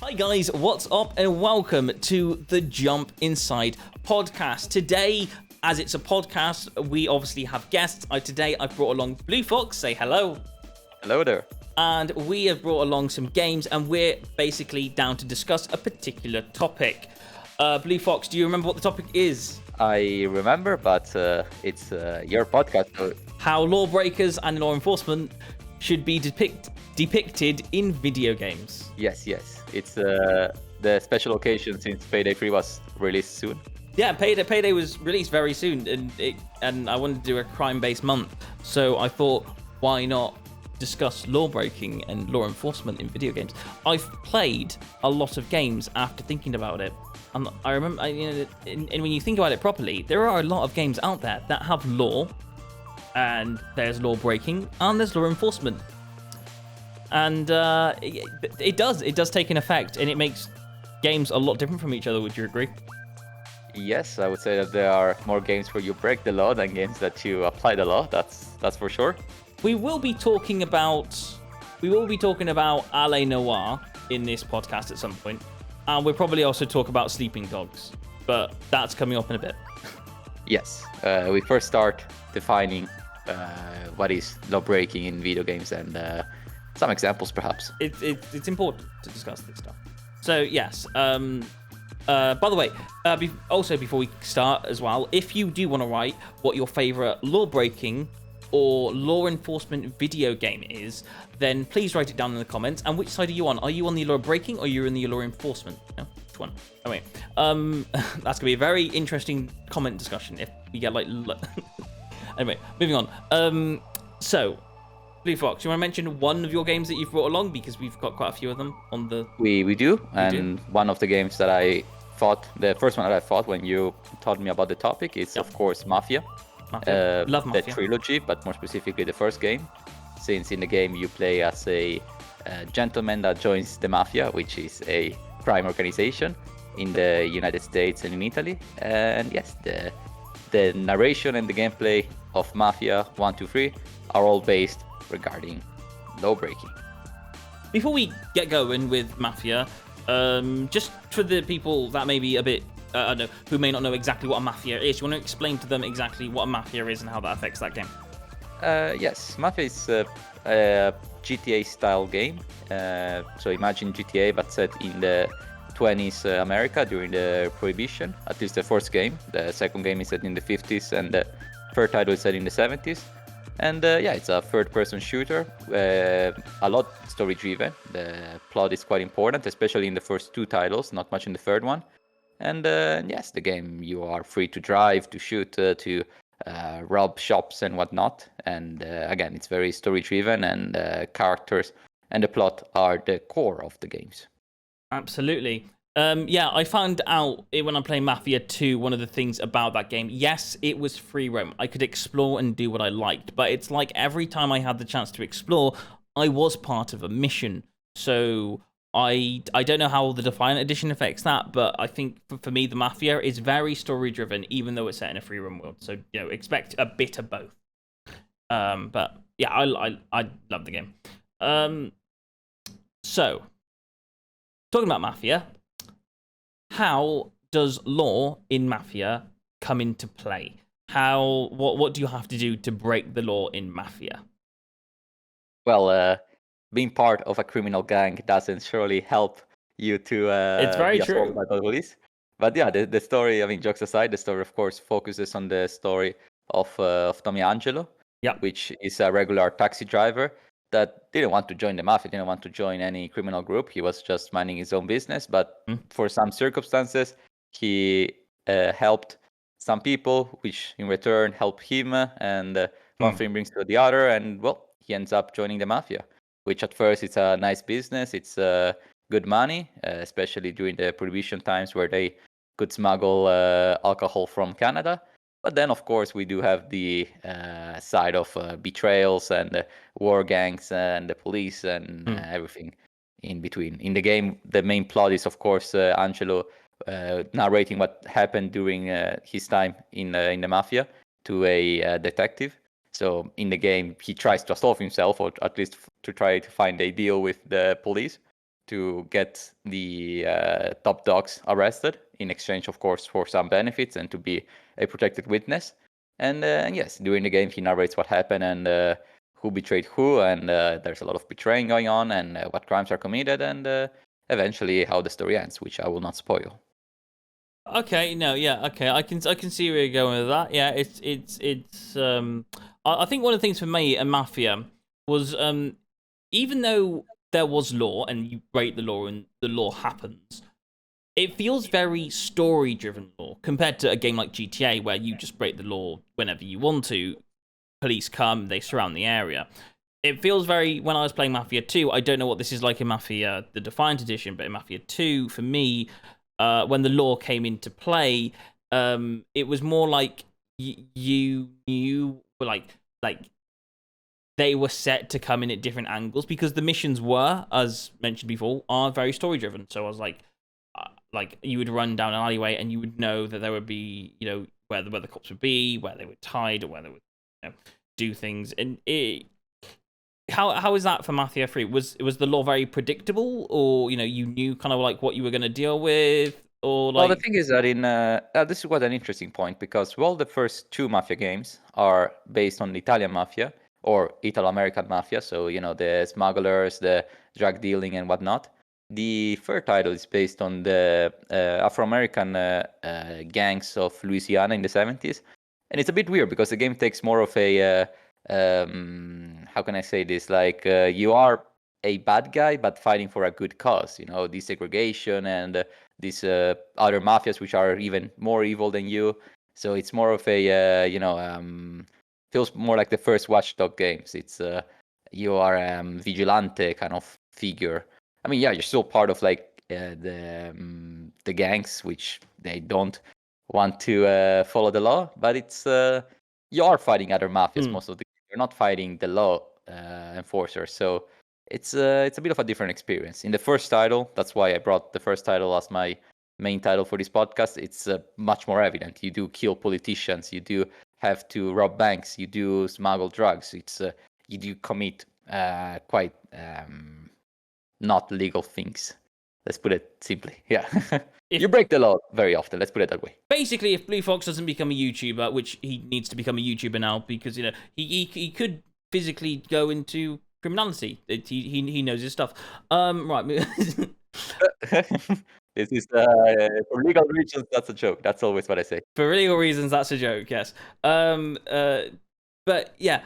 Hi guys, what's up and welcome to the Jump Inside podcast. Today, as it's a podcast, we obviously have guests. Today I've brought along Blue Fox, say hello. Hello there. And we have brought along some games and we're basically down to discuss a particular topic. Blue Fox, do you remember what the topic is? I remember, but it's your podcast. So... How lawbreakers and law enforcement should be depicted in video games. Yes. It's the special occasion since Payday 3 was released soon. Yeah, Payday was released very soon, and I wanted to do a crime-based month, so I thought, why not discuss law-breaking and law enforcement in video games? I've played a lot of games after thinking about it, and I remember, and when you think about it properly, there are a lot of games out there that have law, and there's law-breaking, and there's law enforcement. And it does take an effect, and it makes games a lot different from each other. Would you agree? Yes, I would say that there are more games where you break the law than games that you apply the law. That's for sure. We will be talking about LA Noire in this podcast at some point, and we'll probably also talk about Sleeping Dogs, but that's coming up in a bit. Yes, we first start defining what is law breaking in video games and some examples, perhaps. It's important to discuss this stuff. So yes. By the way, also before we start as well, if you do want to write what your favorite law-breaking or law enforcement video game is, then please write it down in the comments. And which side are you on? Are you on the law-breaking or are you in the law enforcement? No? Which one? Oh wait. That's gonna be a very interesting comment discussion if we get like. Anyway, moving on. So. Blue Fox, you want to mention one of your games that you've brought along, because we've got quite a few of them on the... We do, and one of the games that I thought, the first one that I thought when you told me about the topic is, of course, Mafia. Love Mafia. The trilogy, but more specifically the first game, since in the game you play as a gentleman that joins the Mafia, which is a crime organization in the United States and in Italy. And yes, the narration and the gameplay of Mafia 1, 2, 3 are all based regarding law breaking. Before we get going with Mafia, just for the people that may be a bit, I don't know, who may not know exactly what a Mafia is, you want to explain to them exactly what a Mafia is and how that affects that game? Yes, Mafia is a GTA style game. So imagine GTA but set in the 20s America during the Prohibition, at least the first game. The second game is set in the 50s and the third title is set in the 70s. And it's a third-person shooter, a lot story-driven. The plot is quite important, especially in the first two titles, not much in the third one. And yes, the game, you are free to drive, to shoot, to rob shops and whatnot. And again, it's very story-driven, and characters and the plot are the core of the games. Absolutely. I found out when I'm playing Mafia 2, one of the things about that game, yes, it was free roam. I could explore and do what I liked, but it's like every time I had the chance to explore, I was part of a mission. So I don't know how the Defiant Edition affects that, but I think for me, the Mafia is very story-driven, even though it's set in a free roam world. So, expect a bit of both. But yeah, I love the game. So, talking about Mafia, how does law in Mafia come into play? What do you have to do to break the law in Mafia? Well, being part of a criminal gang doesn't surely help you to it's very be assaulted true. by the police. But yeah, the story, I mean, jokes aside, the story, of course, focuses on the story of Tommy Angelo, which is a regular taxi driver that didn't want to join the mafia, didn't want to join any criminal group. He was just minding his own business. But for some circumstances, he helped some people, which in return helped him. And one thing brings to the other. And, well, he ends up joining the mafia, which at first it's a nice business. It's good money, especially during the Prohibition times where they could smuggle alcohol from Canada. But then, of course, we do have the side of betrayals and war gangs and the police and everything in between. In the game, the main plot is, of course, Angelo narrating what happened during his time in the mafia to a detective. So in the game, he tries to absolve himself, or at least to try to find a deal with the police. to get the top dogs arrested in exchange, of course, for some benefits and to be a protected witness. And yes, during the game, he narrates what happened and who betrayed who, and there's a lot of betraying going on, and what crimes are committed, and eventually how the story ends, which I will not spoil. Okay, no, yeah, okay, I can see where you're going with that. Yeah, it's I think one of the things for me and Mafia was even though there was law and you break the law and the law happens, it feels very story-driven law compared to a game like GTA where you just break the law whenever you want to. Police come, they surround the area. It feels very, when I was playing Mafia 2, I don't know what this is like in Mafia, the Defiant Edition, but in Mafia 2, for me, when the law came into play, it was more like you knew, like they were set to come in at different angles because the missions were, as mentioned before, are very story driven. So I was like you would run down an alleyway and you would know that there would be, where the cops would be, where they would hide, or where they would do things. And how is that for Mafia 3? Was the law very predictable, or you knew kind of like what you were going to deal with? Or like... Well, the thing is that in this was an interesting point because the first two Mafia games are based on Italian Mafia or Italo-American Mafia, so the smugglers, the drug dealing, and whatnot. The third title is based on the Afro-American gangs of Louisiana in the 70s, and it's a bit weird because the game takes more of a how can I say this? Like you are a bad guy but fighting for a good cause. Desegregation and these other mafias which are even more evil than you. So it's more of a feels more like the first Watchdog games. It's you are vigilante kind of figure. I mean, yeah, you're still part of like the gangs, which they don't want to follow the law, but it's you are fighting other mafias most of the time. You're not fighting the law enforcers, so it's a bit of a different experience. In the first title, that's why I brought the first title as my main title for this podcast. It's much more evident. You do kill politicians. You do have to rob banks. You do smuggle drugs. It's you do commit quite not legal things. Let's put it simply. Yeah. You break the law very often. Let's put it that way. Basically, if Blue Fox doesn't become a YouTuber, which he needs to become a YouTuber now because he could physically go into criminality. He knows his stuff. Right. This is for legal reasons. That's a joke. That's always what I say. For legal reasons, that's a joke. Yes. But yeah.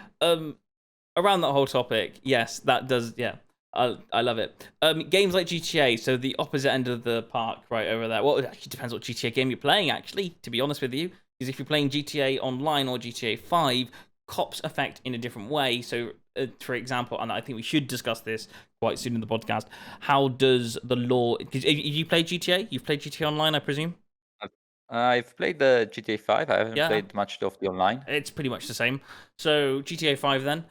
Around that whole topic, yes, that does. Yeah. I love it. Games like GTA, so the opposite end of the park, right over there. Well, it actually depends what GTA game you're playing, actually, to be honest with you. Because if you're playing GTA Online or GTA 5, cops affect in a different way. So, for example, and I think we should discuss this quite soon in the podcast, how does the law... Because you play GTA? You've played GTA Online, I presume? I've played the GTA 5. I haven't played much of the online. It's pretty much the same. So, GTA 5 then.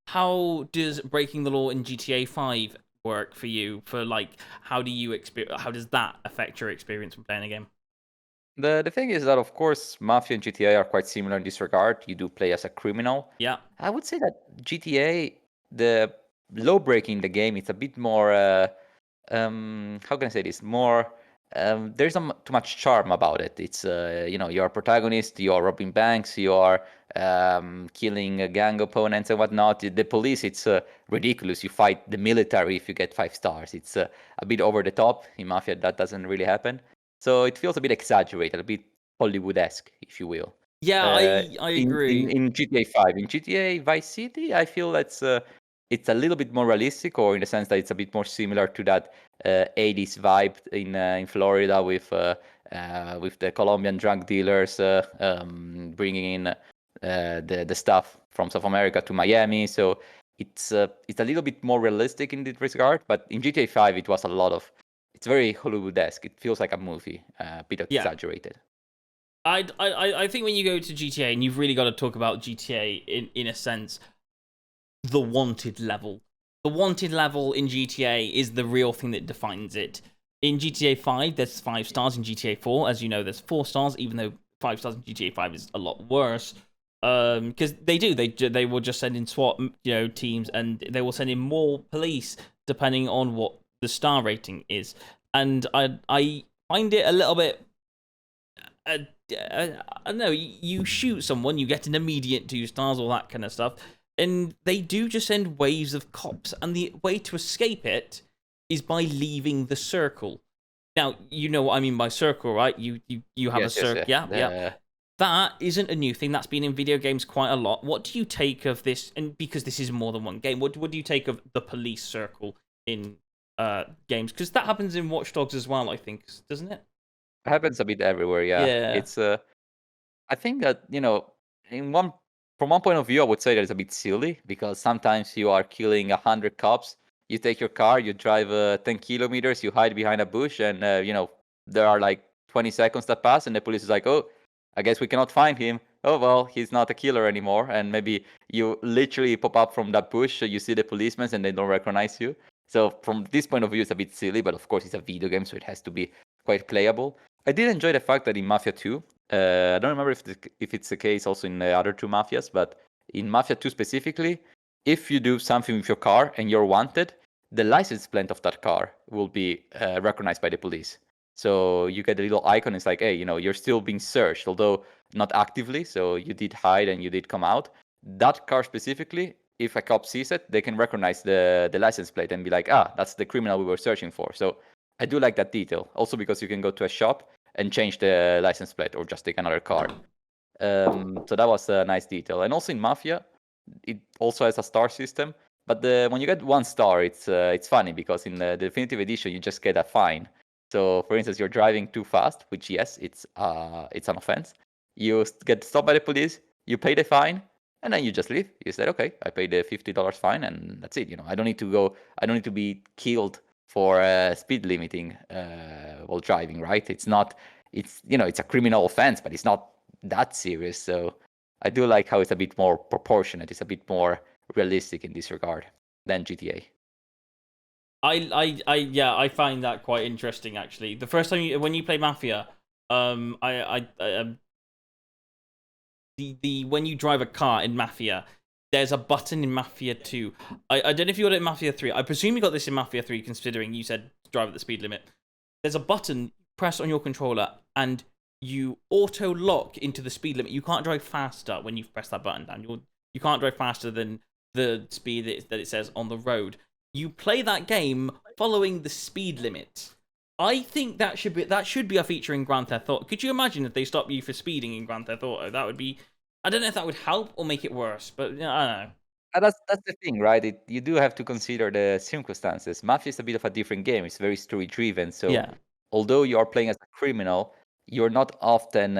How does breaking the law in GTA 5 work for you? For like, how does that affect your experience when playing a game? The thing is that, of course, Mafia and GTA are quite similar in this regard. You do play as a criminal. Yeah. I would say that GTA, the law breaking the game, it's a bit more, how can I say this? More, there's not too much charm about it. It's, you're a protagonist, you're robbing banks, you are killing gang opponents and whatnot. The police, it's ridiculous. You fight the military if you get 5 stars. It's a bit over the top. In Mafia, that doesn't really happen. So it feels a bit exaggerated, a bit Hollywood-esque, if you will. Yeah, I agree. In GTA 5. In GTA Vice City, I feel it's a little bit more realistic, or in the sense that it's a bit more similar to that 80s vibe in Florida with the Colombian drug dealers bringing in the stuff from South America to Miami. So it's a little bit more realistic in this regard. But in GTA 5, it was it's very Hollywood-esque. It feels like a movie, a bit exaggerated. I think when you go to GTA, and you've really got to talk about GTA in a sense, the wanted level. The wanted level in GTA is the real thing that defines it. In GTA 5, there's 5 stars. In GTA 4, as you know, there's 4 stars, even though 5 stars in GTA 5 is a lot worse. Because they will just send in SWAT teams, and they will send in more police depending on what the star rating is. And I find it a little bit... I don't know, you shoot someone, you get an immediate 2 stars, all that kind of stuff, and they do just send waves of cops, and the way to escape it is by leaving the circle. Now, you know what I mean by circle, right? You have a circle. Yeah. That isn't a new thing. That's been in video games quite a lot. What do you take of this? And because this is more than one game, what do you take of the police circle in games? Because that happens in Watch Dogs as well, I think, doesn't it? It happens a bit everywhere, yeah. It's I think that, from one point of view, I would say that it's a bit silly, because sometimes you are killing 100 cops. You take your car, you drive 10 kilometers, you hide behind a bush, and there are like 20 seconds that pass, and the police is like, oh, I guess we cannot find him. Oh, well, he's not a killer anymore. And maybe you literally pop up from that bush, so you see the policemen, and they don't recognize you. So from this point of view, it's a bit silly, but of course it's a video game, so it has to be quite playable. I did enjoy the fact that in Mafia 2, I don't remember if it's the case also in the other two Mafias, but in Mafia 2 specifically, if you do something with your car and you're wanted, the license plate of that car will be recognized by the police. So you get a little icon. It's like, hey, you're still being searched, although not actively. So you did hide and you did come out. That car specifically, if a cop sees it, they can recognize the license plate and be like, that's the criminal we were searching for. So I do like that detail. Also because you can go to a shop and change the license plate or just take another car. So that was a nice detail. And also in Mafia, it also has a star system. But when you get 1 star, it's funny, because in the Definitive Edition, you just get a fine. So, for instance, you're driving too fast, which, yes, it's an offense. You get stopped by the police, you pay the fine, and then you just leave. You said, okay, I paid the $50 fine, and that's it. I don't need to be killed for speed limiting while driving, right? It's a criminal offense, but it's not that serious. So I do like how it's a bit more proportionate. It's a bit more realistic in this regard than GTA. I find that quite interesting, actually. The first time when you play Mafia, when you drive a car in Mafia, there's a button in Mafia 2. I don't know if you got it in Mafia 3. I presume you got this in Mafia 3, considering you said drive at the speed limit. There's a button, press on your controller, and you auto lock into the speed limit. You can't drive faster when you press that button down. You can't drive faster than the speed that it says on the road. You play that game following the speed limit. I think that should be a feature in Grand Theft Auto. Could you imagine if they stop you for speeding in Grand Theft Auto? That would be... I don't know if that would help or make it worse, but I don't know. That's the thing, right? You do have to consider the circumstances. Mafia is a bit of a different game. It's very story-driven. So although you are playing as a criminal, you're not often,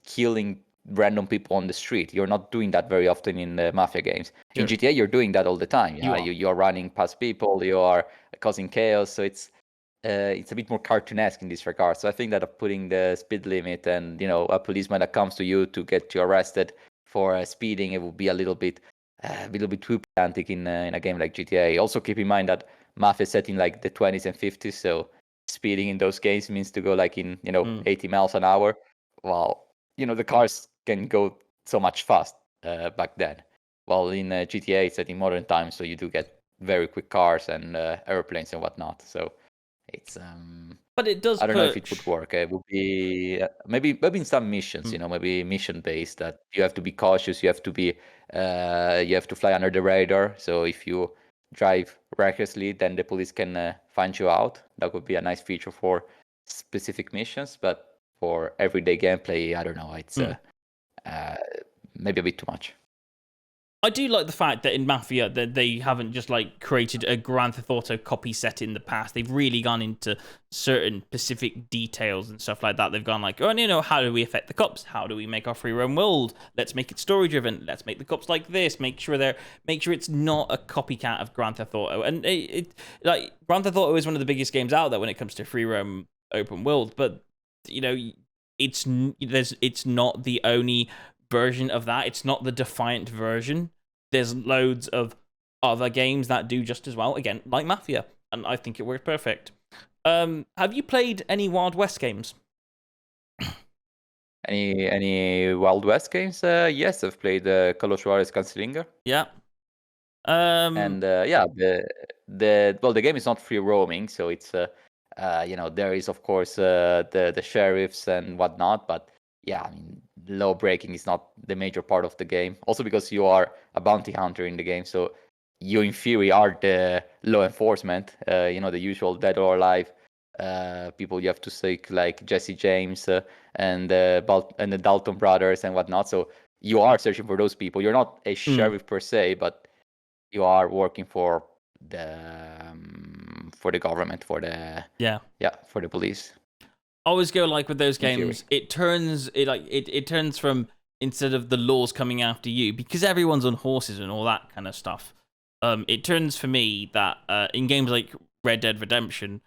killing random people on the street. You're not doing that very often in Mafia games. Sure. In GTA, you're doing that all the time. You're running past people. You are causing chaos. So it's a bit more cartoonesque in this regard. So I think that putting the speed limit and a policeman that comes to you to get you arrested for speeding, it would be a little bit too pedantic in a game like GTA. Also keep in mind that Mafia is set in like the 20s and 50s, so speeding in those games means to go like in 80 miles an hour. Well, the cars can go so much fast back then. While in GTA, it's set in modern times, so you do get very quick cars and airplanes and whatnot. So it's but it does. I don't know if it would work. It would be maybe in some missions, maybe mission based, that you have to be cautious. You have to be you have to fly under the radar. So if you drive recklessly, then the police can find you out. That would be a nice feature for specific missions. But for everyday gameplay, I don't know. It's maybe a bit too much. I do like the fact that in Mafia that they haven't just like created a Grand Theft Auto copy set in the past. They've really gone into certain specific details and stuff like that. They've gone like, how do we affect the cops? How do we make our free roam world? Let's make it story driven. Let's make the cops like this. Make sure it's not a copycat of Grand Theft Auto. And it like Grand Theft Auto is one of the biggest games out there when it comes to free roam open world. But it's not the only version of that. It's not the Defiant version. There's loads of other games that do just as well, again, like Mafia, and I think it works perfect. Have you played any Wild West games? Any Wild West games? Yes, I've played Carlos Suarez Gunslinger. Yeah. And yeah, the game is not free roaming, so it's there is of course the sheriffs and whatnot, but yeah, I mean, law breaking is not the major part of the game. Also because you are a bounty hunter in the game, so you in theory are the law enforcement. The usual dead or alive people you have to seek, like Jesse James and the Dalton brothers and whatnot. So you are searching for those people. You're not a sheriff per se, but you are working for the government, for the police. Always go like with those games. It turns from, instead of the laws coming after you, because everyone's on horses and all that kind of stuff. It turns for me that in games like Red Dead Redemption,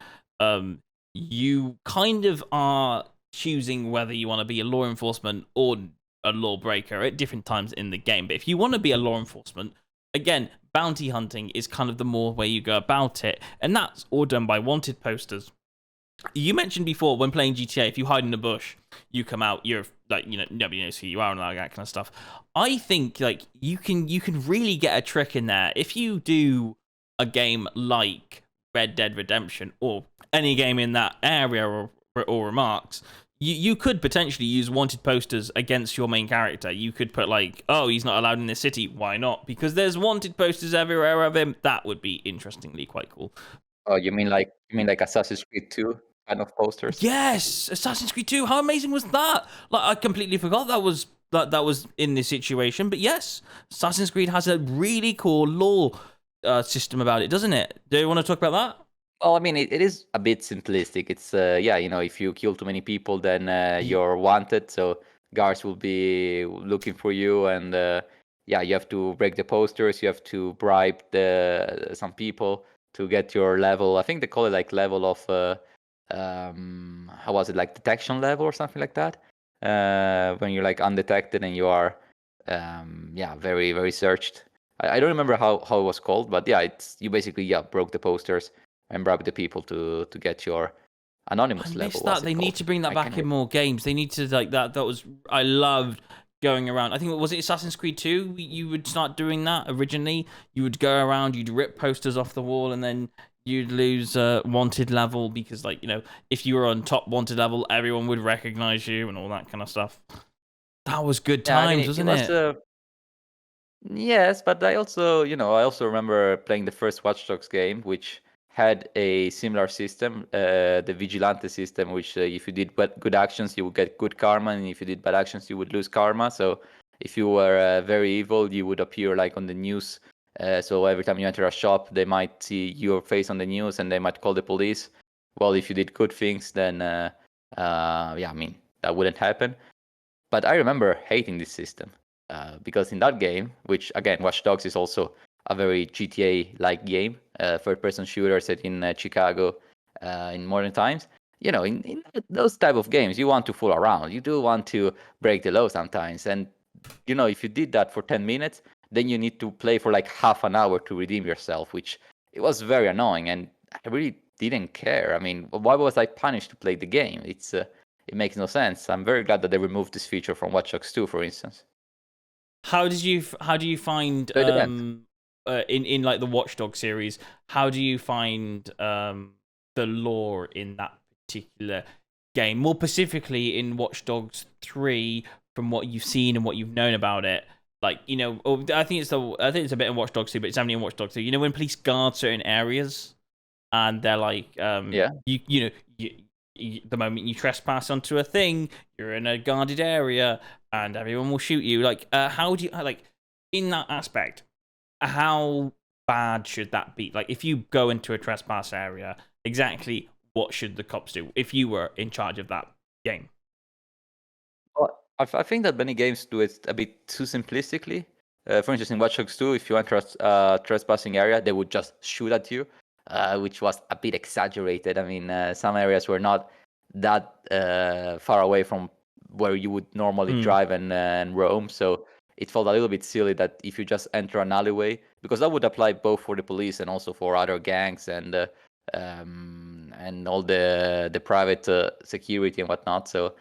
you kind of are choosing whether you want to be a law enforcement or a lawbreaker at different times in the game. But if you want to be a law enforcement, again, bounty hunting is kind of the more way you go about it, and that's all done by wanted posters. You mentioned before, when playing GTA, if you hide in a bush, you come out, you're like, nobody knows who you are and all that kind of stuff. I think like you can really get a trick in there if you do a game like Red Dead Redemption or any game in that area or remarks. You could potentially use wanted posters against your main character. You could put like, oh, he's not allowed in this city. Why not? Because there's wanted posters everywhere of him. That would be interestingly quite cool. Oh, you mean like Assassin's Creed 2 kind of posters? Yes, Assassin's Creed 2. How amazing was that? Like, I completely forgot that was in this situation. But yes, Assassin's Creed has a really cool law system about it, doesn't it? Do you want to talk about that? Well, I mean, it is a bit simplistic. It's if you kill too many people, then you're wanted. So guards will be looking for you, and you have to break the posters. You have to bribe some people to get your level. I think they call it like level of how was it, like detection level or something like that. When you're like undetected and you are very very searched. I don't remember how it was called, but yeah, it's you basically broke the posters and bribe the people to get your anonymous level. That they need to bring that back in more games. They need to like that. That was, I loved going around. I think, was it Assassin's Creed 2? You would start doing that originally. You would go around, you'd rip posters off the wall, and then you'd lose wanted level because, like, if you were on top wanted level, everyone would recognize you and all that kind of stuff. That was good times, wasn't it? Yes, but I also remember playing the first Watch Dogs game, which had a similar system, the Vigilante system, which if you did good actions, you would get good karma, and if you did bad actions, you would lose karma. So if you were very evil, you would appear like on the news. So every time you enter a shop, they might see your face on the news, and they might call the police. Well, if you did good things, then I mean, that wouldn't happen. But I remember hating this system because in that game, which again, Watch Dogs is also a very GTA-like game, third-person shooter set in Chicago in modern times. In those type of games, you want to fool around. You do want to break the law sometimes. And, if you did that for 10 minutes, then you need to play for like half an hour to redeem yourself, which it was very annoying. And I really didn't care. I mean, why was I punished to play the game? It makes no sense. I'm very glad that they removed this feature from Watch Dogs 2, for instance. How do you find in like the Watch Dogs series? How do you find the lore in that particular game? More specifically in Watch Dogs 3, from what you've seen and what you've known about it. Like, I think it's a bit in Watch Dogs 2, but it's only in Watch Dogs 2. When police guard certain areas and they're like, the moment you trespass onto a thing, you're in a guarded area and everyone will shoot you. Like, how do you, like, in that aspect, how bad should that be? Like, if you go into a trespass area, exactly what should the cops do if you were in charge of that game? Well, I think that many games do it a bit too simplistically. For instance, in Watch Dogs 2, if you enter a trespassing area, they would just shoot at you, which was a bit exaggerated. I mean, some areas were not that far away from where you would normally drive and roam. So it felt a little bit silly that if you just enter an alleyway, because that would apply both for the police and also for other gangs and all the private security and whatnot. So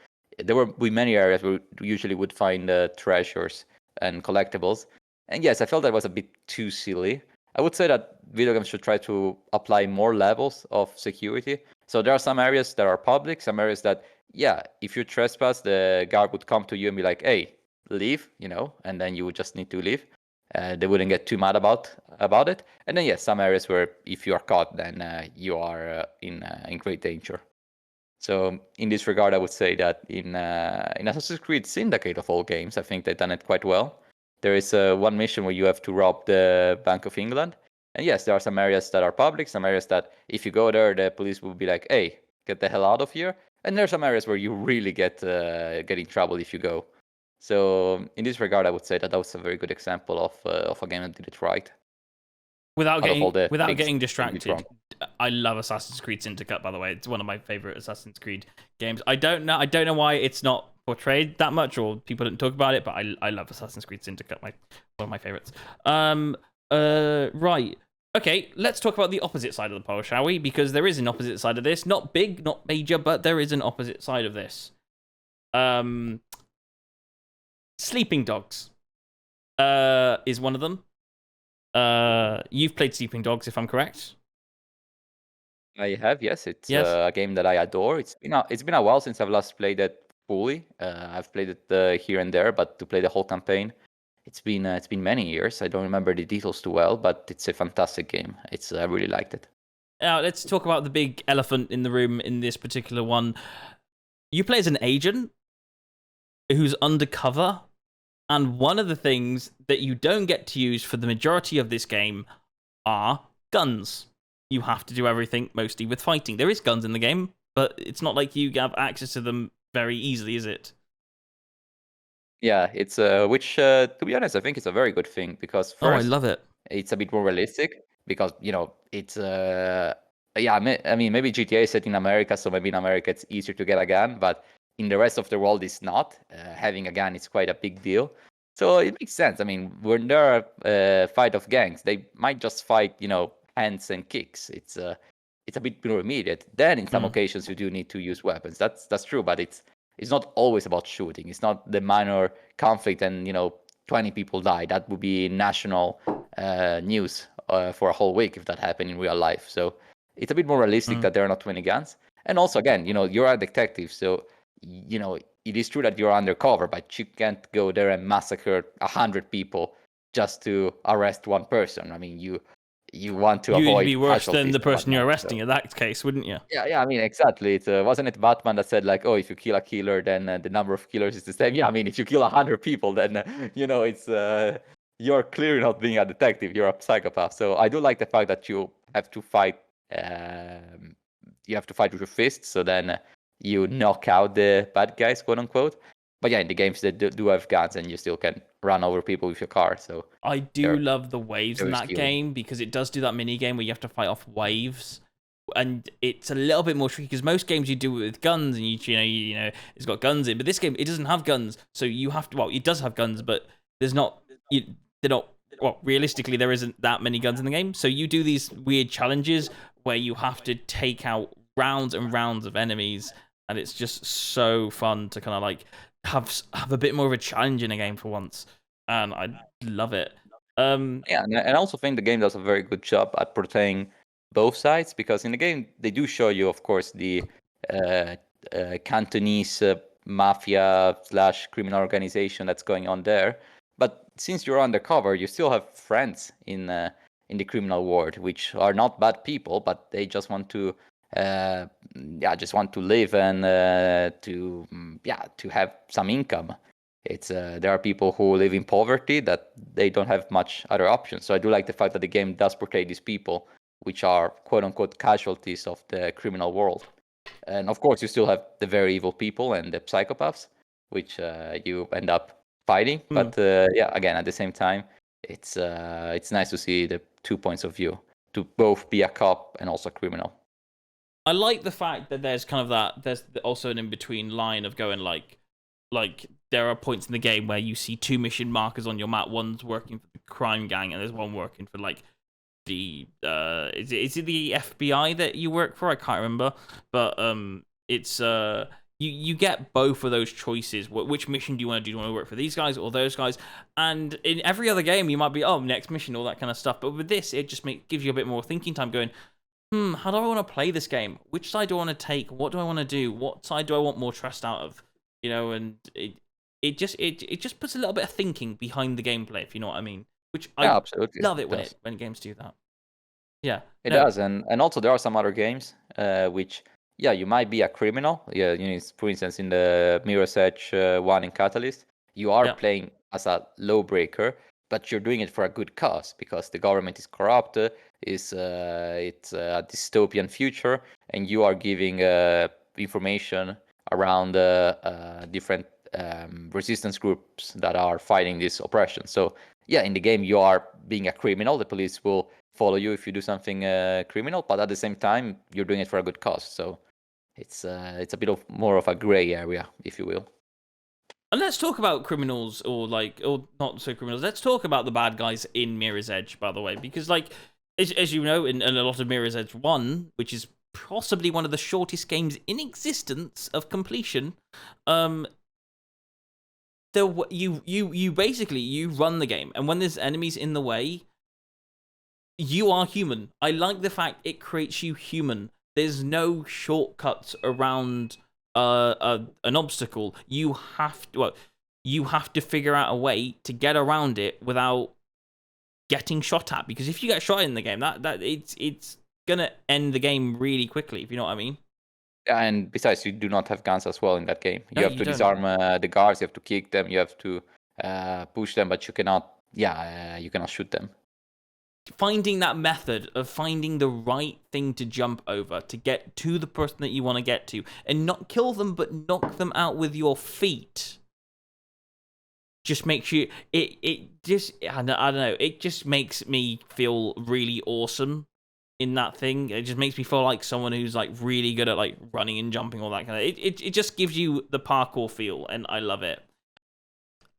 there were many areas where we usually would find treasures and collectibles. And yes, I felt that was a bit too silly. I would say that video games should try to apply more levels of security. So there are some areas that are public, some areas that, yeah, if you trespass, the guard would come to you and be like, hey, leave, and then you would just need to leave. They wouldn't get too mad about it. And then, yes, some areas where if you are caught, then you are in great danger. So in this regard, I would say that in Assassin's Creed Syndicate of all games, I think they've done it quite well. There is one mission where you have to rob the Bank of England. And yes, there are some areas that are public, some areas that if you go there, the police will be like, hey, get the hell out of here. And there are some areas where you really get in trouble if you go. So in this regard, I would say that was a very good example of a game that did it right. Without getting distracted, I love Assassin's Creed Syndicate. By the way, it's one of my favorite Assassin's Creed games. I don't know why it's not portrayed that much, or people don't talk about it. But I love Assassin's Creed Syndicate. One of my favorites. Right. Okay, let's talk about the opposite side of the poll, shall we? Because there is an opposite side of this. Not big, not major, but there is an opposite side of this. Sleeping Dogs is one of them. You've played Sleeping Dogs, if I'm correct. I have, yes. It's a game that I adore. It's been a while since I've last played it fully. I've played it here and there, but to play the whole campaign, it's been many years. I don't remember the details too well, but it's a fantastic game. I really liked it. Now let's talk about the big elephant in the room in this particular one. You play as an agent who's undercover, and one of the things that you don't get to use for the majority of this game are guns. You have to do everything mostly with fighting. There is guns in the game, but it's not like you have access to them very easily, is it? Yeah, it's which to be honest, I think it's a very good thing because first, I love it. It's a bit more realistic because it's yeah, I mean maybe GTA is set in America, so maybe in America it's easier to get a gun, but in the rest of the world it's not. Having a gun is quite a big deal, so it makes sense. I mean, when there are fight of gangs, they might just fight hands and kicks. It's a bit more immediate. Then in some occasions you do need to use weapons. That's true, but it's not always about shooting. It's not the minor conflict and 20 people die. That would be national news for a whole week if that happened in real life. So it's a bit more realistic that there are not 20 guns. And also, again, you're a detective, so it is true that you're undercover, but you can't go there and massacre 100 people just to arrest one person. I mean, you want to avoid. You'd be worse than the person you're arresting in that case, wouldn't you? Yeah. I mean, exactly. Wasn't it Batman that said like, oh, if you kill a killer, then the number of killers is the same? Yeah, I mean, if you kill 100 people, then it's you're clearly not being a detective. You're a psychopath. So I do like the fact that you have to fight. You have to fight with your fists. So then you knock out the bad guys, quote unquote. But yeah, in the games they do have guns, and you still can run over people with your car. So I do love the waves in that game because it does do that mini game where you have to fight off waves, and it's a little bit more tricky because most games you do it with guns, and it's got guns in, but this game it doesn't have guns, so you have to. Well, it does have guns, but there's not. They're not. Well, realistically, there isn't that many guns in the game, so you do these weird challenges where you have to take out rounds and rounds of enemies, and it's just so fun to kind of like have a bit more of a challenge in a game for once, and I love it. Yeah, and I also think the game does a very good job at portraying both sides, because in the game they do show you, of course, the Cantonese mafia / criminal organization that's going on there. But since you're undercover, you still have friends in the criminal world, which are not bad people, but they just want to live and to have some income. There are people who live in poverty that they don't have much other options. So I do like the fact that the game does portray these people, which are quote unquote casualties of the criminal world. And of course, you still have the very evil people and the psychopaths, which you end up fighting. But again, at the same time, it's nice to see the 2 points of view, to both be a cop and also a criminal. I like the fact that there's kind of that. There's also an in-between line of going like there are points in the game where you see two mission markers on your map. One's working for the crime gang, and there's one working for like the is it the FBI that you work for? I can't remember, but it's you get both of those choices. Which mission do you want to do? Do you want to work for these guys or those guys? And in every other game, you might be, next mission, all that kind of stuff. But with this, it just gives you a bit more thinking time going, how do I want to play this game? Which side do I want to take? What do I want to do? What side do I want more trust out of? And it just puts a little bit of thinking behind the gameplay, if you know what I mean. Which I absolutely love it when games do that. Yeah, it does, and also there are some other games which you might be a criminal. For instance, in the Mirror's Edge one in Catalyst, you are playing as a lawbreaker, but you're doing it for a good cause because the government is corrupt. It's a dystopian future, and you are giving information around different resistance groups that are fighting this oppression. So in the game you are being a criminal. The police will follow you if you do something criminal, but at the same time you're doing it for a good cause. So it's a bit of more of a gray area, if you will. And let's talk about criminals, or not so criminals. Let's talk about the bad guys in Mirror's Edge, by the way, because as you know, in a lot of Mirror's Edge 1, which is possibly one of the shortest games in existence of completion, you basically run the game, and when there's enemies in the way, you are human. I like the fact it creates you human. There's no shortcuts around an obstacle. You have to figure out a way to get around it without getting shot at. Because if you get shot in the game, that it's gonna end the game really quickly. If you know what I mean. And besides, you do not have guns as well in that game. You have to disarm the guards. You have to kick them. You have to push them, but you cannot. You cannot shoot them. Finding that method of finding the right thing to jump over to get to the person that you want to get to, and not kill them, but knock them out with your feet, just makes you. It just I don't know. It just makes me feel really awesome in that thing. It just makes me feel like someone who's really good at running and jumping, all that kind of. It just gives you the parkour feel, and I love it.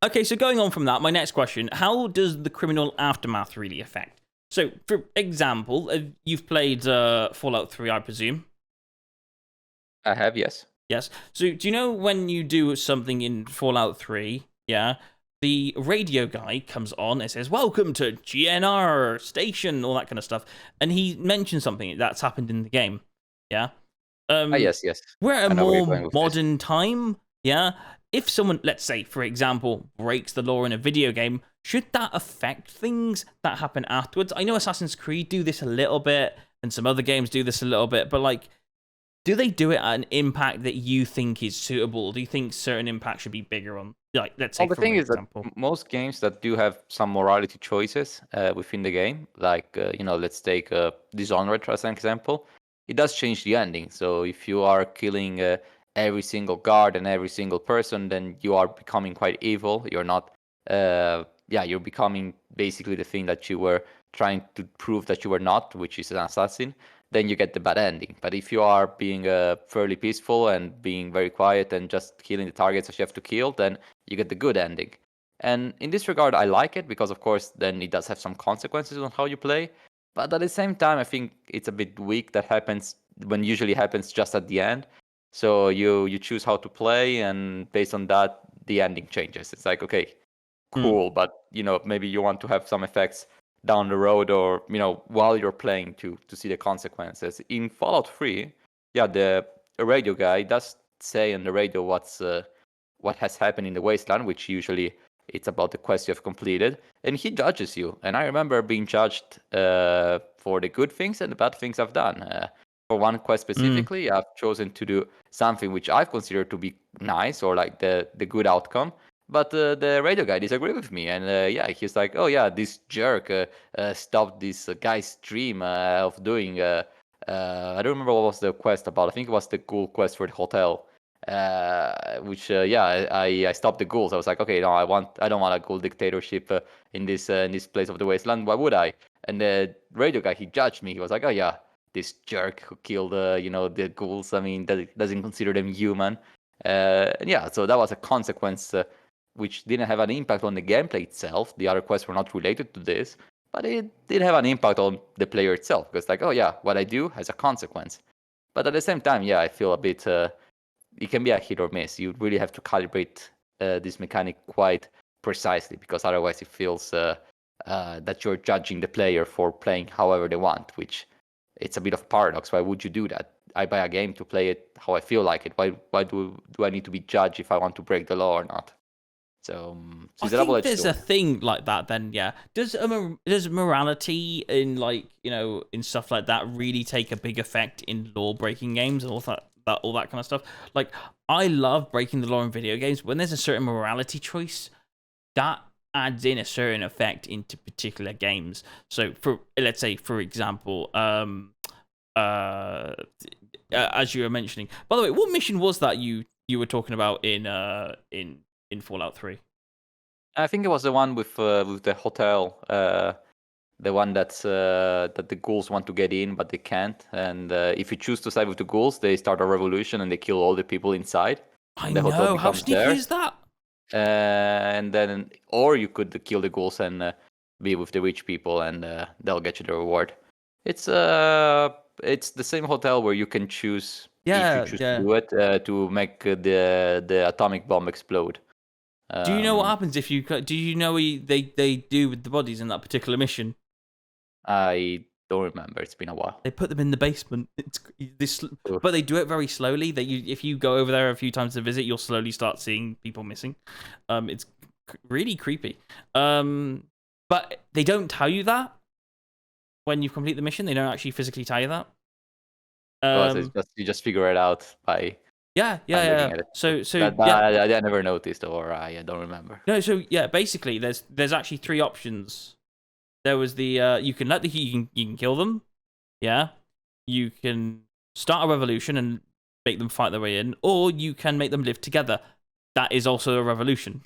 Okay, so going on from that, my next question: how does the criminal aftermath really affect? So, for example, you've played Fallout 3, I presume. I have, yes. Yes. So, do you know when you do something in Fallout 3? Yeah. The radio guy comes on and says, "Welcome to GNR station," all that kind of stuff, and he mentions something that's happened in the game. Yeah. Yes. We're at a more modern time. Yeah. If someone, let's say, for example, breaks the law in a video game, should that affect things that happen afterwards? I know Assassin's Creed do this a little bit, and some other games do this a little bit, but do they do it at an impact that you think is suitable? Do you think certain impact should be bigger on, let's say, the thing is that most games that do have some morality choices within the game, let's take Dishonored as an example, it does change the ending. So if you are killing every single guard and every single person, then you are becoming quite evil. You're not, you're becoming basically the thing that you were trying to prove that you were not, which is an assassin. Then you get the bad ending. But if you are being fairly peaceful and being very quiet and just killing the targets that you have to kill, then you get the good ending. And in this regard, I like it because, of course, then it does have some consequences on how you play. But at the same time, I think it's a bit weak that happens when usually happens just at the end. So you choose how to play, and based on that, the ending changes. It's like, okay, cool, but maybe you want to have some effects down the road, or while you're playing to see the consequences. In Fallout 3, the radio guy does say on the radio what has happened in the wasteland, which usually it's about the quest you have completed, and he judges you. And I remember being judged for the good things and the bad things I've done. For one quest specifically, I've chosen to do something which I've considered to be nice, or the good outcome. But the radio guy disagreed with me, and he's like, "Oh yeah, this jerk stopped this guy's dream of doing." I don't remember what was the quest about. I think it was the ghoul quest for the hotel, which I stopped the ghouls. I was like, okay, no, I don't want a ghoul dictatorship in this place of the wasteland. Why would I? And the radio guy, he judged me. He was like, oh yeah, this jerk who killed the ghouls. I mean, that doesn't consider them human. So that was a consequence which didn't have an impact on the gameplay itself. The other quests were not related to this, but it did have an impact on the player itself, because what I do has a consequence. But at the same time, I feel a bit it can be a hit or miss. You really have to calibrate this mechanic quite precisely, because otherwise it feels that you're judging the player for playing however they want, which it's a bit of paradox. Why would you do that? I buy a game to play it how I feel like it. Why do I need to be judged if I want to break the law or not? So, I it's a think double-edged there's sword. a thing like that. Then, yeah. Does morality in like in stuff like that really take a big effect in law breaking games and all that kind of stuff? Like, I love breaking the law in video games. When there's a certain morality choice, that adds in a certain effect into particular games. So, let's say, for example, as you were mentioning. By the way, what mission was that you were talking about in Fallout 3? I think it was the one with the hotel, the one that the ghouls want to get in but they can't, and if you choose to side with the ghouls, they start a revolution and they kill all the people inside. I The hotel know. How becomes sneaky theirs. is that? And then, or you could kill the ghouls and be with the rich people, and they'll get you the reward. It's the same hotel where you can choose, if you choose to do it, to make the atomic bomb explode. Do you know what happens if you? Do you know what they do with the bodies in that particular mission? I don't remember. It's been a while. They put them in the basement. But they do it very slowly. If you go over there a few times to visit, you'll slowly start seeing people missing. It's really creepy. But they don't tell you that when you complete the mission. They don't actually physically tell you that. You just figure it out by. Yeah. So I never noticed, or I don't remember. No, so yeah, basically, there's actually 3 options. There was the you can you can kill them, yeah. You can start a revolution and make them fight their way in, or you can make them live together. That is also a revolution.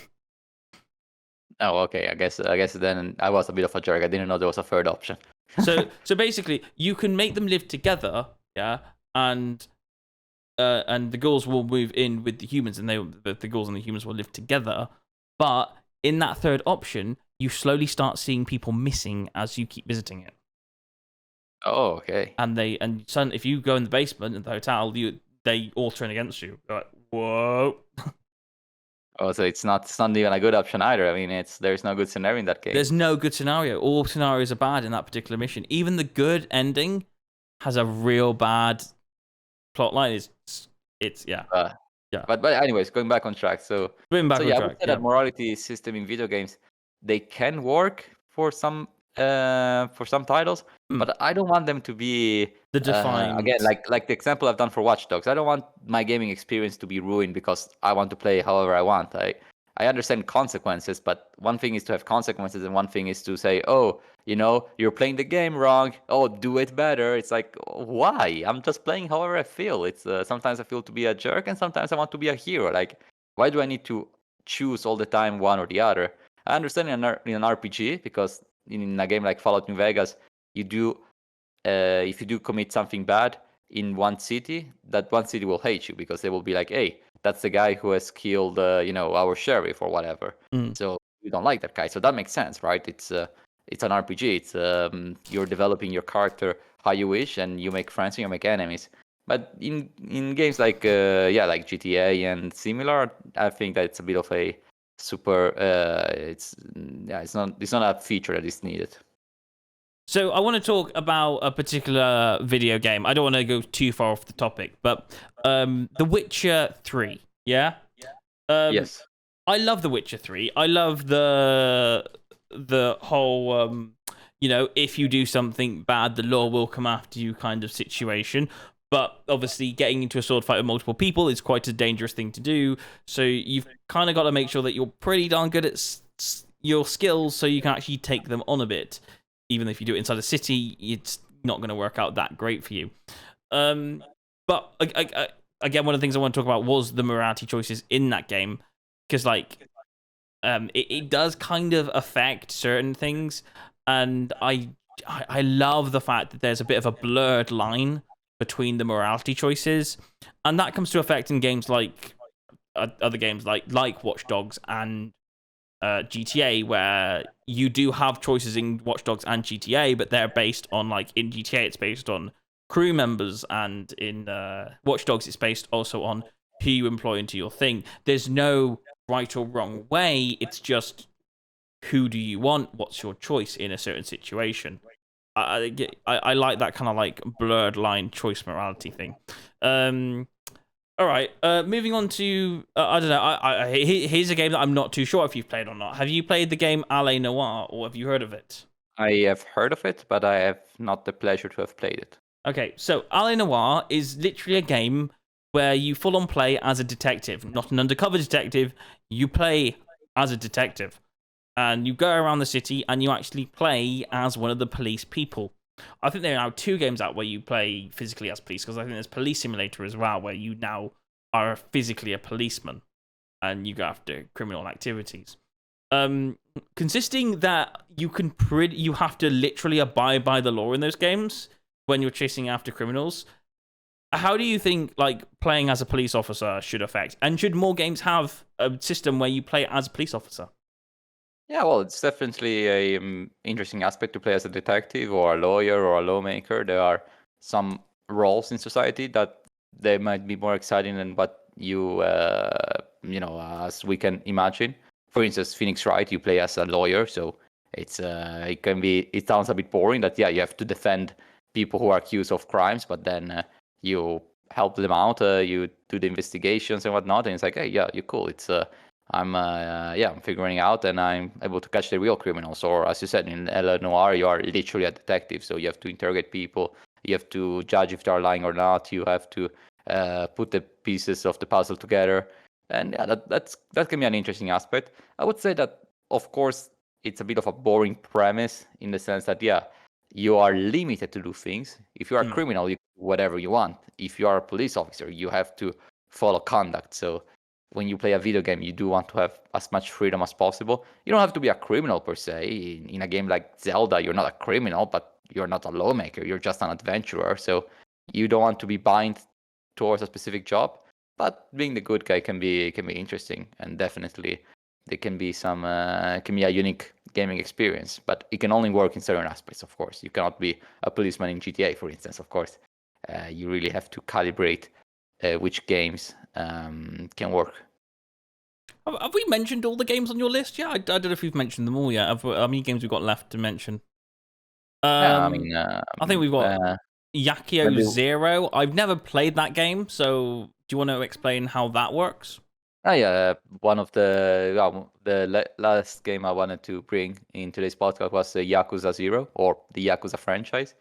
Oh, okay. I guess then I was a bit of a jerk. I didn't know there was a third option. So basically, you can make them live together, yeah, and the ghouls will move in with the humans, and the ghouls and the humans will live together. But in that third option, you slowly start seeing people missing as you keep visiting it. Oh, okay. And if you go in the basement in the hotel, they all turn against you. You're like, whoa. Oh, so it's not even a good option either. I mean, there's no good scenario in that game. There's no good scenario. All scenarios are bad in that particular mission. Even the good ending has a real bad plot line. It's yeah. Yeah. But anyways, going back on track. I would say that morality system in video games, they can work for some titles, but I don't want them to be the defined. Again, like the example I've done for Watch Dogs. I don't want my gaming experience to be ruined because I want to play however I want. I understand consequences, but one thing is to have consequences, and one thing is to say, oh, you're playing the game wrong. Oh, do it better. It's like, why? I'm just playing however I feel. It's sometimes I feel to be a jerk, and sometimes I want to be a hero. Like, why do I need to choose all the time one or the other? I understand in an RPG, because in a game like Fallout New Vegas, you do if you do commit something bad in one city, that one city will hate you because they will be like, hey, that's the guy who has killed our sheriff or whatever. So you don't like that guy. So that makes sense, right? It's an RPG. It's you're developing your character how you wish, and you make friends and you make enemies. But in games like like GTA and similar, I think that it's a bit of a super it's not a feature that is needed. So I want to talk about a particular video game. I don't want to go too far off the topic, but The Witcher 3, yeah? Yes. I love The Witcher 3. I love the whole if you do something bad, the law will come after you kind of situation. But obviously, getting into a sword fight with multiple people is quite a dangerous thing to do. So you've kind of got to make sure that you're pretty darn good at your skills so you can actually take them on a bit. Even if you do it inside a city, it's not going to work out that great for you. But again, one of the things I want to talk about was the morality choices in that game. Because, it does kind of affect certain things. And I love the fact that there's a bit of a blurred line between the morality choices, and that comes to effect in games like other games like Watch Dogs and GTA, where you do have choices in Watch Dogs and GTA, but they're based on, like, in GTA it's based on crew members, and in Watch Dogs it's based also on who you employ into your thing. There's no right or wrong way. It's just who do you want? What's your choice in a certain situation? I like that kind of like blurred line choice morality thing. All right. Moving on to I don't know. Here's a game that I'm not too sure if you've played or not. Have you played the game Alley Noir, or have you heard of it? I have heard of it, but I have not the pleasure to have played it. Okay, so Alley Noir is literally a game where you full on play as a detective, not an undercover detective. You play as a detective, and you go around the city and you actually play as one of the police people. I think there are now 2 games out where you play physically as police, because I think there's Police Simulator as well, where you now are physically a policeman and you go after criminal activities. Consisting that you have to literally abide by the law in those games when you're chasing after criminals. How do you think like playing as a police officer should affect? And should more games have a system where you play as a police officer? Yeah, well, it's definitely a interesting aspect to play as a detective or a lawyer or a lawmaker. There are some roles in society that they might be more exciting than what as we can imagine. For instance, Phoenix Wright, you play as a lawyer, so it sounds a bit boring that you have to defend people who are accused of crimes, but then you help them out, you do the investigations and whatnot, and it's like, hey, yeah, you're cool. I'm figuring out, and I'm able to catch the real criminals. Or as you said, in L.A. Noire, you are literally a detective, so you have to interrogate people, you have to judge if they're lying or not, you have to put the pieces of the puzzle together, and yeah, that can be an interesting aspect. I would say that, of course, it's a bit of a boring premise in the sense that you are limited to do things. If you are a criminal, you can do whatever you want. If you are a police officer, you have to follow conduct. So when you play a video game, you do want to have as much freedom as possible. You don't have to be a criminal per se. In a game like Zelda, you're not a criminal, but you're not a lawmaker. You're just an adventurer. So you don't want to be bind towards a specific job. But being the good guy can be interesting, and definitely there can be a unique gaming experience. But it can only work in certain aspects, of course. You cannot be a policeman in GTA, for instance. Of course, you really have to calibrate which games can work. Have we mentioned all the games on your list? Yeah, I don't know if we've mentioned them all yet. How many games we've got left to mention? I think we've got Yakio Zero. I've never played that game, so do you want to explain how that works? One of the last game I wanted to bring in today's podcast was Yakuza 0, or the Yakuza franchise.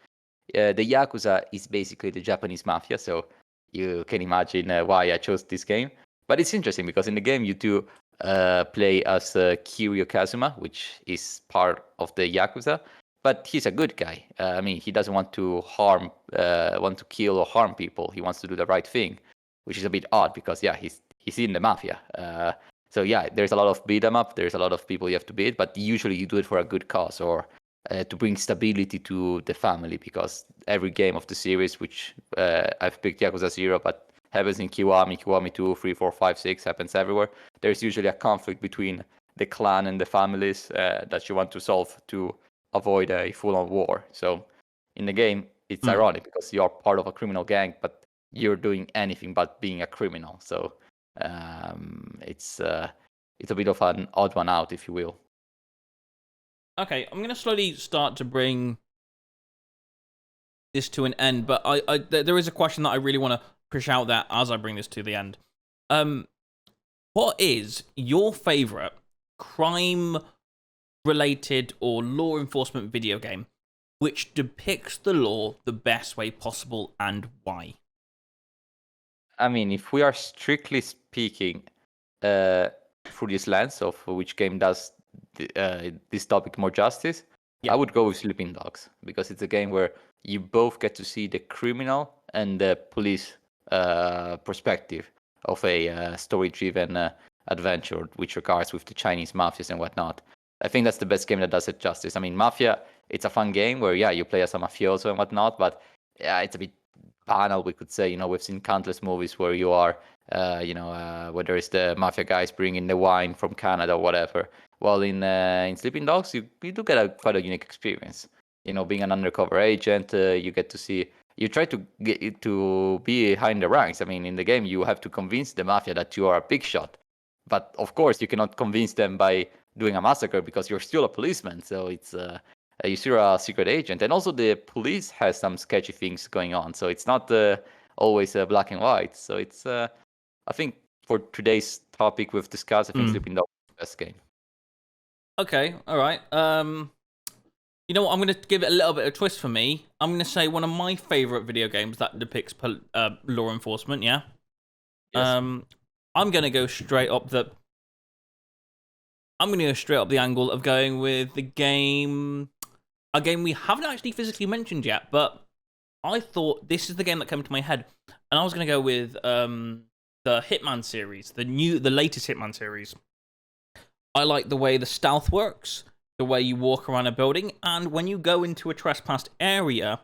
The Yakuza is basically the Japanese mafia, so you can imagine why I chose this game. But it's interesting because in the game you do play as Kiryu Kazuma, which is part of the Yakuza, but he's a good guy. He doesn't want to kill or harm people. He wants to do the right thing, which is a bit odd because he's in the mafia. So there's a lot of beat 'em up. There's a lot of people you have to beat, but usually you do it for a good cause or to bring stability to the family, because every game of the series, which I've picked Yakuza 0, but happens in Kiwami 2, 3, 4, 5, 6, happens everywhere. There's usually a conflict between the clan and the families that you want to solve to avoid a full-on war. So in the game, it's ironic because you're part of a criminal gang, but you're doing anything but being a criminal. So it's a bit of an odd one out, if you will. Okay, I'm going to slowly start to bring this to an end, but there is a question that I really want to push out there as I bring this to the end. What is your favorite crime-related or law enforcement video game which depicts the law the best way possible, and why? If we are strictly speaking through this lens of which game does this topic more justice, I would go with Sleeping Dogs, because it's a game where you both get to see the criminal and the police perspective of a story-driven adventure, which regards with the Chinese mafias and whatnot. I think that's the best game that does it justice. Mafia, it's a fun game where you play as a mafioso and whatnot, but it's a bit banal, we could say. We've seen countless movies where you are whether it's the mafia guys bringing the wine from Canada or whatever. Well, in Sleeping Dogs, you do get quite a unique experience. Being an undercover agent, you get to see you try to get to be behind the ranks. I mean, in the game, you have to convince the mafia that you are a big shot. But of course, you cannot convince them by doing a massacre because you're still a policeman. So it's you're still a secret agent. And also the police has some sketchy things going on. So it's not always black and white. So it's, I think for today's topic we've discussed, I think Sleeping Dogs is the best game. Okay, all right. You know what? I'm going to give it a little bit of a twist for me. I'm going to say one of my favorite video games that depicts law enforcement. Yeah. Yes. I'm going to go straight up the. I'm going to go straight up the angle of going with a game we haven't actually physically mentioned yet, but I thought this is the game that came to my head, and I was going to go with the Hitman series, the latest Hitman series. I like the way the stealth works, the way you walk around a building, and when you go into a trespassed area,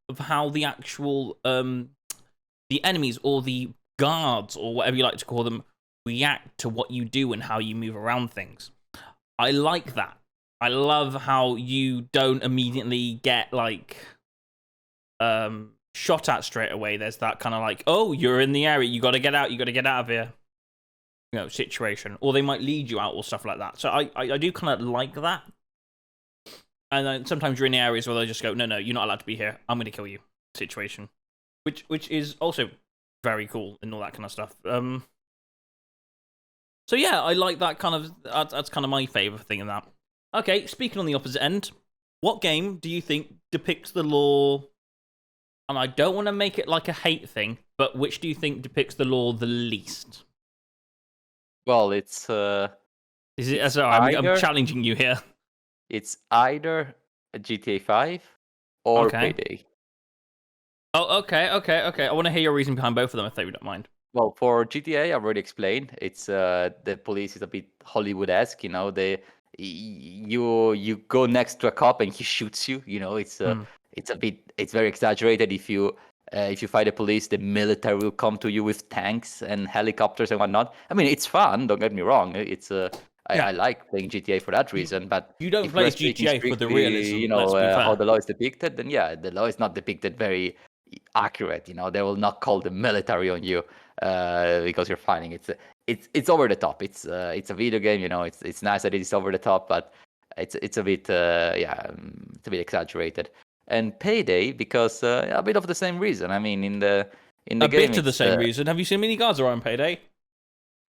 of how the actual the enemies or the guards or whatever you like to call them react to what you do and how you move around things. I like that. I love how you don't immediately get like shot at straight away. There's that kind of like, oh, you're in the area, you got to get out of here, situation, or they might lead you out or stuff like that. So I do kind of like that. And then sometimes you're in the areas where they just go, no, you're not allowed to be here, I'm going to kill you situation, which is also very cool and all that kind of stuff. So yeah, I like that kind of, that's kind of my favorite thing in that. Okay, speaking on the opposite end, what game do you think depicts the law? And I don't want to make it like a hate thing, but which do you think depicts the law the least? Well, it's Is it? Sorry, I'm challenging you here. It's either a GTA 5 or Payday. Oh, okay. I want to hear your reason behind both of them, if you don't mind. Well, for GTA, I've already explained. It's the police is a bit Hollywood-esque, you go next to a cop and he shoots you. It's very exaggerated. If you fight the police, the military will come to you with tanks and helicopters and whatnot. I mean, it's fun. Don't get me wrong. It's I like playing GTA for that reason. But you don't play GTA for the realism. How the law is depicted. Then yeah, the law is not depicted very accurate. They will not call the military on you because you're fighting. It's over the top. It's a video game. It's nice that it's over the top, but it's a bit it's a bit exaggerated. And Payday because a bit of the same reason. I mean, in the game, bit of the same reason. Have you seen many guards around Payday?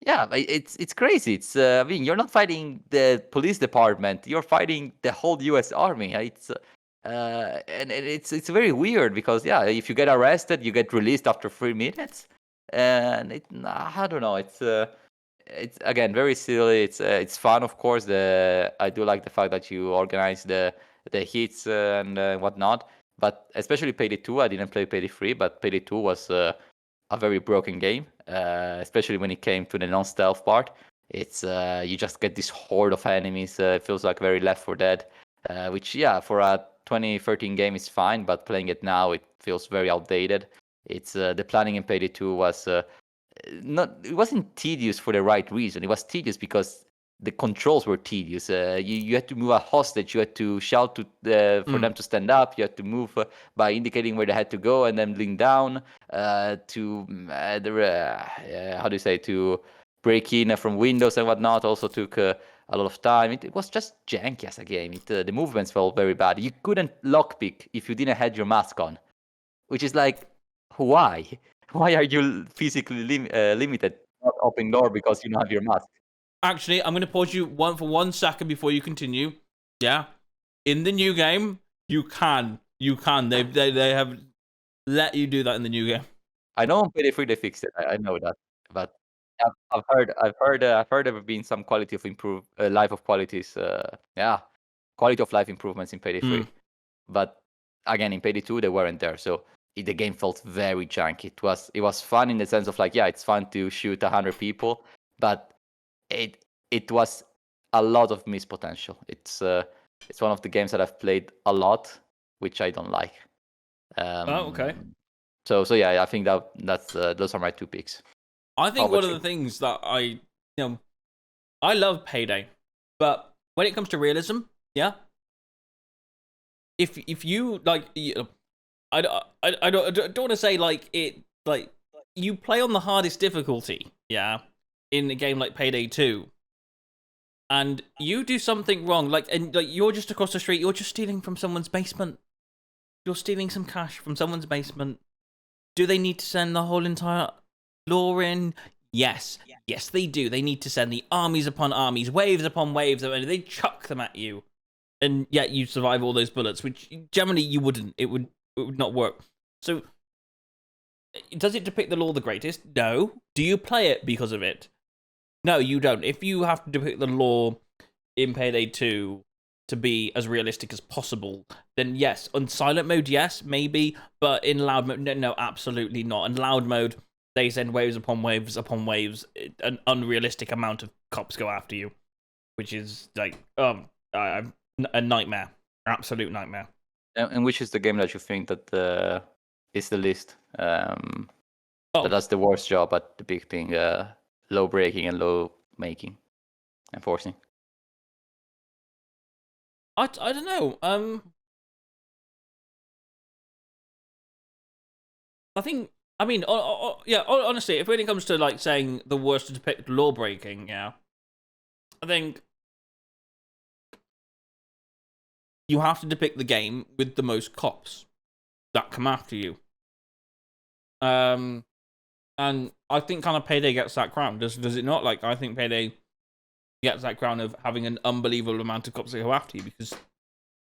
Yeah, it's crazy. It's I mean, you're not fighting the police department. You're fighting the whole U.S. Army. It's and it's very weird because if you get arrested, you get released after 3 minutes, and I don't know. It's again very silly. It's fun, of course. I do like the fact that you organize the hits and whatnot. But especially Payday 2, I didn't play Payday 3, but Payday 2 was a very broken game, especially when it came to the non-stealth part. It's you just get this horde of enemies. It feels like very Left 4 Dead, which for a 2013 game is fine, but playing it now it feels very outdated. It's the planning in Payday 2 was it wasn't tedious for the right reason. It was tedious because the controls were tedious. You had to move a hostage. You had to shout for them to stand up. You had to move by indicating where they had to go and then lean down to to break in from windows and whatnot. Also took a lot of time. It was just janky as a game. The movements felt very bad. You couldn't lockpick if you didn't have your mask on, which is like, why? Why are you physically limited not open door because you don't have your mask? Actually, I'm going to pause you for 1 second before you continue. Yeah, in the new game, you can. They have let you do that in the new game. I know on Payday 3 they fixed it. I know that, but I've heard there have been some quality of quality of life improvements in Payday 3. But again, in Payday 2 they weren't there, so the game felt very janky. It was fun in the sense of like, it's fun to shoot 100 people, but it was a lot of missed potential. It's one of the games that I've played a lot, which I don't like. Okay. So I think that's those are my 2 picks. I think one of the things that I love Payday, but when it comes to realism, if you like, don't want to say like it like you play on the hardest difficulty, yeah, in a game like Payday 2, and you do something wrong, like you're just across the street, you're just stealing from someone's basement, you're stealing some cash from someone's basement. Do they need to send the whole entire lore in? Yes, they do. They need to send the armies upon armies, waves upon waves, and they chuck them at you, and yet you survive all those bullets, which generally you wouldn't. It would not work. So, does it depict the lore the greatest? No. Do you play it because of it? No, you don't. If you have to depict the lore in Payday 2 to be as realistic as possible, then yes. On silent mode, yes, maybe, but in loud mode, no, absolutely not. In loud mode, they send waves upon waves upon waves. An unrealistic amount of cops go after you, which is like a nightmare, absolute nightmare. And which is the game that you think that is the least that does the worst job at depicting low breaking and low making and forcing? I don't know. I mean, yeah. Honestly, when it comes to like saying the worst to depict law breaking, yeah, I think you have to depict the game with the most cops that come after you. And I think kind of Payday gets that crown. Does it not? Like, I think Payday gets that crown of having an unbelievable amount of cops that go after you, because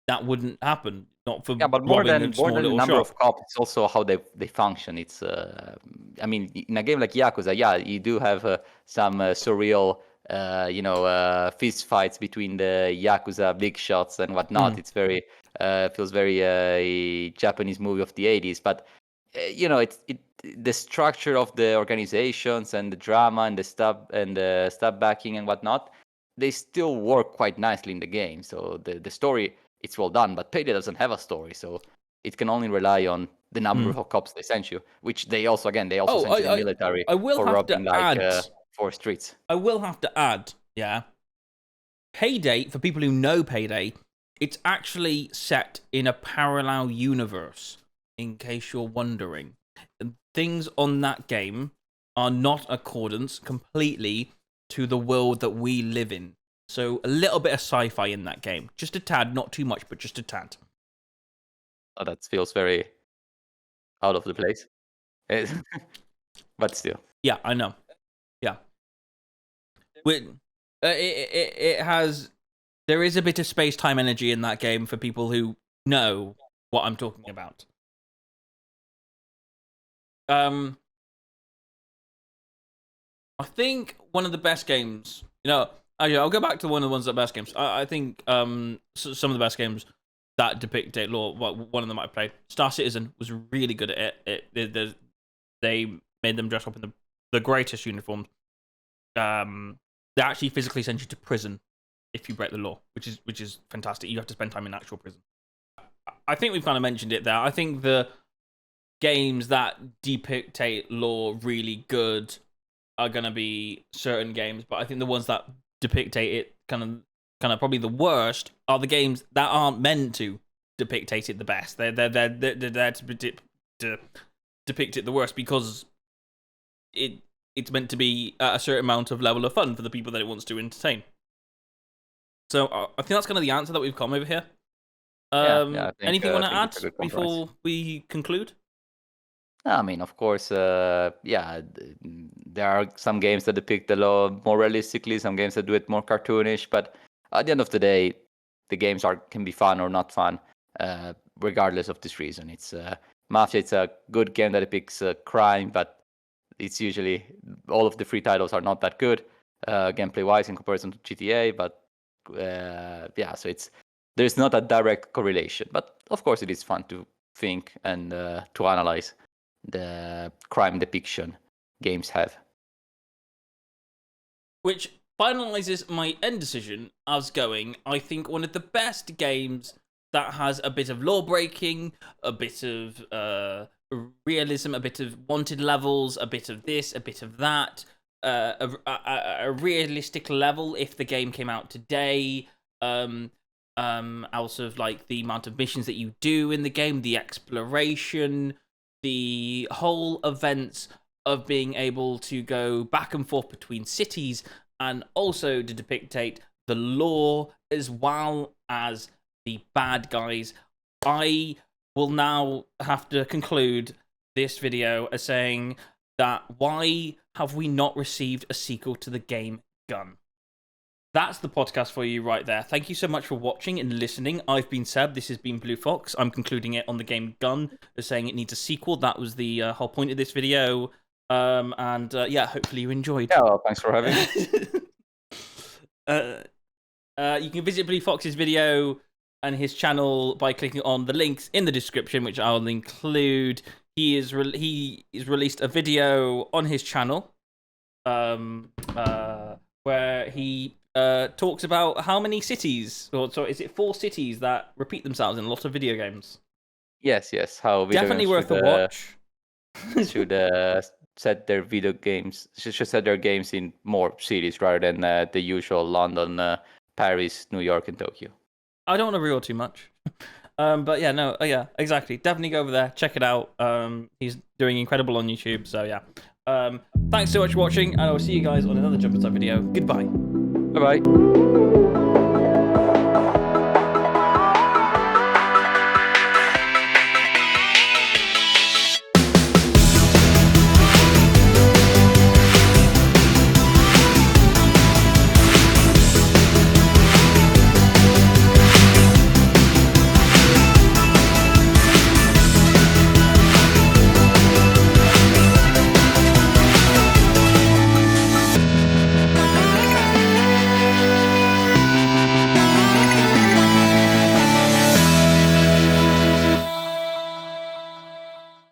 that wouldn't happen. Not for but more than the number of cops, it's also how they function. It's I mean, in a game like Yakuza, yeah, you do have some surreal fist fights between the Yakuza big shots and whatnot. It's very feels very Japanese movie of the 80s, but the structure of the organizations and the drama and the stab backing and whatnot, they still work quite nicely in the game. So the story, it's well done, but Payday doesn't have a story, so it can only rely on the number of cops they send you, which they also send you the military for robbing like 4 streets. I will have to add, yeah, Payday, for people who know Payday, it's actually set in a parallel universe, in case you're wondering. And things on that game are not accordance completely to the world that we live in. So a little bit of sci-fi in that game. Just a tad, not too much, but just a tad. Oh, that feels very out of the place. But still. Yeah, I know. Yeah. It has... There is a bit of space-time energy in that game for people who know what I'm talking about. I think one of the best games... I'll go back to one of the ones that are best games. I think some of the best games that depict date law, one of them I played, Star Citizen, was really good at it. They made them dress up in the greatest uniforms. They actually physically send you to prison if you break the law, which is fantastic. You have to spend time in actual prison. I think we've kind of mentioned it there. I think the games that depict law really good are going to be certain games, but I think the ones that depict it kind of probably the worst are the games that aren't meant to depict it the best. They're there to depict it the worst, because it's meant to be a certain amount of level of fun for the people that it wants to entertain. So I think that's kind of the answer that we've come over here. Anything you want to add before we conclude? I mean, of course, there are some games that depict the law more realistically, some games that do it more cartoonish, but at the end of the day, the games can be fun or not fun, regardless of this reason. It's Mafia, it's a good game that depicts crime, but it's usually, all of the free titles are not that good, gameplay-wise in comparison to GTA, but so there's not a direct correlation, but of course it is fun to think and to analyze the crime depiction games have. Which finalizes my end decision as going, I think one of the best games that has a bit of law breaking, a bit of realism, a bit of wanted levels, a bit of this, a bit of that, a realistic level if the game came out today, out of like the amount of missions that you do in the game, the exploration, the whole events of being able to go back and forth between cities, and also to depict the lore as well as the bad guys. I will now have to conclude this video as saying that why have we not received a sequel to the game Gun? That's the podcast for you right there. Thank you so much for watching and listening. I've been Seb. This has been Blue Fox. I'm concluding it on the game Gun as saying it needs a sequel. That was the whole point of this video. Yeah, hopefully you enjoyed. Yeah, well, thanks for having me. You can visit Blue Fox's video and his channel by clicking on the links in the description, which I'll include. He is released a video on his channel, where he talks about how many cities, or so is it 4 cities that repeat themselves in a lot of video games? Yes. How video definitely games worth a watch. Should set their video games. Should set their games in more cities rather than the usual London, Paris, New York, and Tokyo. I don't want to reveal too much. But yeah, no, yeah, exactly. Definitely go over there, check it out. He's doing incredible on YouTube, so yeah. Thanks so much for watching, and I will see you guys on another Jump Inside video. Goodbye. Bye-bye.